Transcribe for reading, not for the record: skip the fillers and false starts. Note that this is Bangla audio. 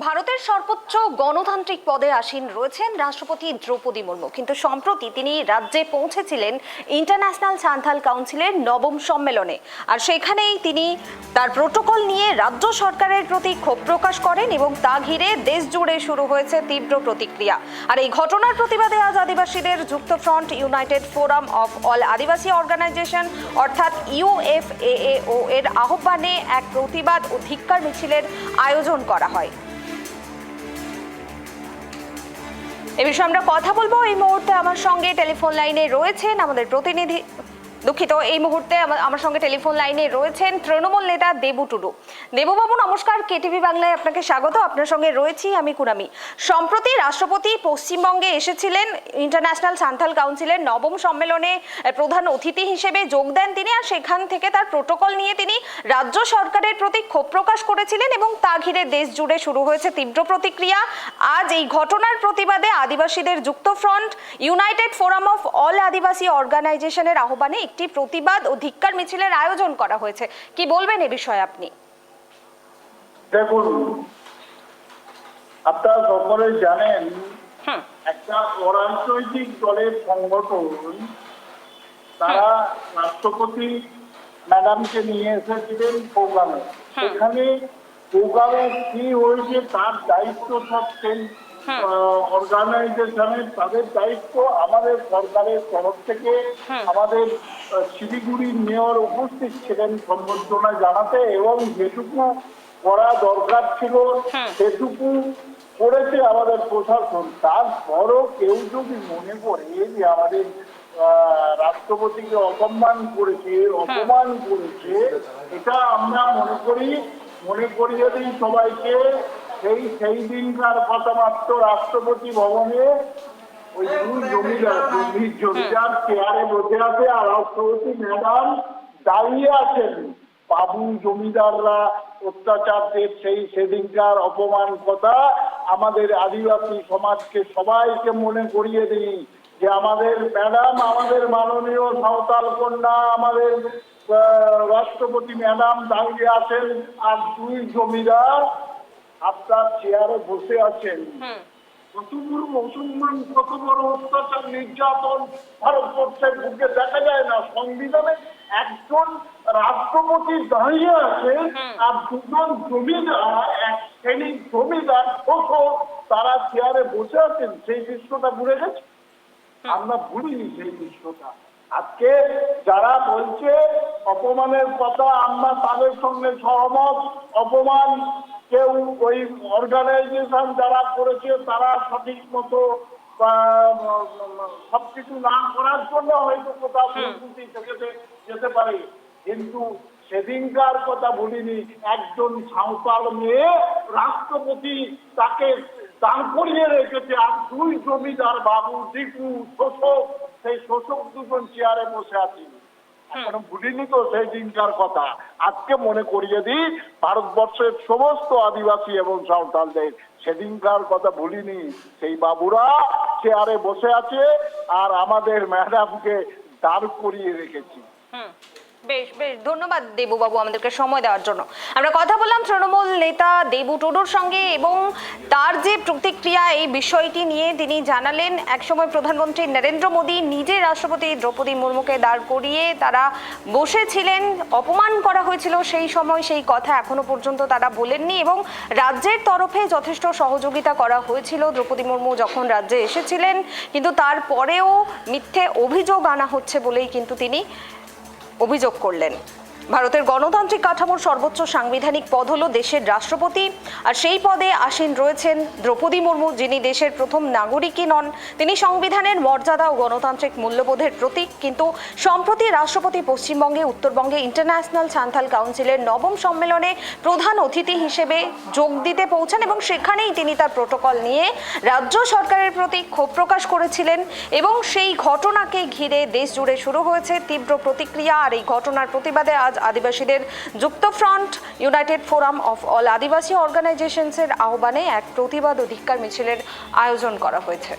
ভারতের সর্বোচ্চ গণতান্ত্রিক পদে আসীন রয়েছেন রাষ্ট্রপতি দ্রৌপদী মুর্মু, কিন্তু সম্প্রতি তিনি রাজ্যে পৌঁছেছিলেন ইন্টারন্যাশনাল সান্থাল কাউন্সিলের নবম সম্মেলনে। আর সেখানেই তিনি তার প্রোটোকল নিয়ে রাজ্য সরকারের প্রতি ক্ষোভ প্রকাশ করেন এবং তা ঘিরে দেশ জুড়ে শুরু হয়েছে তীব্র প্রতিক্রিয়া। আর এই ঘটনার প্রতিবাদে আজ আদিবাসীদের যুক্ত front United forum of all Adivasi organization অর্থাৎ UFAAO এর আহ্বানে এক প্রতিবাদ ও ধিক্কার মিছিলের আয়োজন করা হয়। এ বিষয়ে আমরা কথা বলবো। এই মুহূর্তে আমার সঙ্গে টেলিফোন লাইনে রয়েছেন আমাদের প্রতিনিধি, এই মুহূর্তে আমার সঙ্গে টেলিফোন লাইনে রয়েছেন তৃণমূল নেতা দেবু টুডু। দেবুবাবু নমস্কার, কেটিভি বাংলায় আপনাকে স্বাগত। আপনার সঙ্গে রয়েছি আমি কুনামি। সম্প্রতি রাষ্ট্রপতি পশ্চিমবঙ্গে এসেছিলেন ইন্টারন্যাশনাল সান্থাল কাউন্সিলের নবম সম্মেলনে প্রধান অতিথি হিসেবে যোগ দেন তিনি, আর সেখান থেকে তার প্রোটোকল নিয়ে তিনি রাজ্য সরকারের প্রতি ক্ষোভ প্রকাশ করেছিলেন এবং তা ঘিরে দেশ জুড়ে শুরু হয়েছে তীব্র প্রতিক্রিয়া। আজ এই ঘটনার প্রতিবাদে আদিবাসীদের যুক্ত front United forum of all Adivasi অর্গানাইজেশনের আহ্বানে একটি প্রতিবাদ ও ধিক্কার মিছিলের আয়োজন করা হয়েছে। কি বলবেন এ বিষয়ে আপনি? দেখুন, আপনারা সকলে জানেন একটা অরাজনৈতিক দলের সংগঠন তারা রাষ্ট্রপতি ম্যাডামকে নিয়ে এসেছিলেন প্রোগ্রামে। সেখানে প্রোগ্রামে কি হয়েছে তার দায়িত্ব থাকছেন অর্গানাইজেশনের, তাদের দায়িত্ব। আমাদের সরকারের তরফ থেকে আমাদের শিলিগুড়ির মেয়র উপস্থিত ছিলেন সম্বর্ধনা জানাতে, এবং যেটুকু করা দরকার ছিল সেটুকু করেছে আমাদের প্রশাসন। তারপরও কেউ যদি মনে করে যে আমাদের রাষ্ট্রপতিকে অপমান করেছে, এটা আমরা মনে করিয়ে দিই সবাইকে সেই দিনকার কথা মাত্র। রাষ্ট্রপতি ভবনে ওই দুই জমিদার চেয়ারে বসে আছে আর রাষ্ট্রপতি ম্যাডাম দাঁড়িয়ে আছেন। বাবু জমিদাররা অত্যাচারদের সেদিনকার অপমান কথা আমাদের আদিবাসী সমাজকে সবাইকে মনে করিয়ে দিই যে আমাদের ম্যাডাম, আমাদের মাননীয় সাঁওতাল কন্যা, আমাদের রাষ্ট্রপতি ম্যাডাম দাঁড়িয়ে আছেন আর দুই জমিদার আপনার চেয়ারে বসে আছেন। মুসলমান কত বড় অত্যাচার নির্যাতন ভারতবর্ষের বুকে দেখা যায় না। সংবিধানে একজন রাষ্ট্রপতি দাঁড়িয়ে আছে আর দুজন জমিদার, এক শ্রেণীর জমিদার তারা চেয়ারে বসে আছেন। সেই দৃশ্যটা ভুলে গেছে? আমরা ভুলিনি সেই দৃশ্যটা। আজকে যারা বলছে অপমানের কথা, আমরা তাদের সঙ্গে সহমত। অপমান কেউ ওই অর্গানাইজেশন যারা করেছে তারা সঠিক মতো সবকিছু না করার জন্য হয়তো কোথাও যেতে পারে, কিন্তু সেদিনকার কথা বলিনি। একজন সাঁওতাল মেয়ে রাষ্ট্রপতি তাকে দান করিয়ে রেখেছে আর দুই জমিদার বাবু, দীপু, শোষক, সেই শোষক দুজন চেয়ারে বসে আছে। এখনো ভুলিনি তো সেই দিনকার কথা। আজকে মনে করিয়ে দিই ভারতবর্ষের সমস্ত আদিবাসী এবং সাঁওতালদের সেদিনকার কথা ভুলিনি। সেই বাবুরা চেয়ারে বসে আছে আর আমাদের ম্যাডামকে দাঁড় করিয়ে রেখেছি। বেশ বেশ, ধন্যবাদ দেবুবাবু আমাদেরকে সময় দেওয়ার জন্য। আমরা কথা বললাম তৃণমূল নেতা দেবু টুডুর সঙ্গে এবং তার যে প্রতিক্রিয়া এই বিষয়টি নিয়ে তিনি জানালেন, একসময় প্রধানমন্ত্রী নরেন্দ্র মোদী নিজে রাষ্ট্রপতি দ্রৌপদী মুর্মুকে দাঁড় করিয়ে তারা বসেছিলেন, অপমান করা হয়েছিল সেই সময়, সেই কথা এখনো পর্যন্ত তারা বলেননি এবং রাজ্যের তরফে যথেষ্ট সহযোগিতা করা হয়েছিল দ্রৌপদী মুর্মু যখন রাজ্যে এসেছিলেন, কিন্তু তারপরেও মিথ্যে অভিযোগ আনা হচ্ছে বলেই কিন্তু তিনি অভিযোগ করলেন। ভারতের গণতান্ত্রিক কাঠামোর সর্বোচ্চ সাংবিধানিক পদ হলো দেশের রাষ্ট্রপতি, আর সেই পদে আসীন রয়েছেন দ্রৌপদী মুর্মু, যিনি দেশের প্রথম নাগরিকই নন। তিনি সংবিধানের মর্যাদা ও গণতান্ত্রিক মূল্যবোধের প্রতীক। কিন্তু সম্প্রতি রাষ্ট্রপতি পশ্চিমবঙ্গে, উত্তরবঙ্গে ইন্টারন্যাশনাল সান্থাল কাউন্সিলের নবম সম্মেলনে প্রধান অতিথি হিসেবে যোগ দিতে পৌঁছান এবং সেখানেই তিনি তার প্রোটোকল নিয়ে রাজ্য সরকারের প্রতি ক্ষোভ প্রকাশ করেছিলেন এবং সেই ঘটনাকে ঘিরে দেশ জুড়ে শুরু হয়েছে তীব্র প্রতিক্রিয়া। আর এই ঘটনার প্রতিবাদে আজ আদিবাসীদের যুক্ত front United forum of all Adivasi অর্গানাইজেশনসের আহ্বানে এক প্রতিবাদ ও ধিক্কার মিছিলের আয়োজন করা হয়েছে।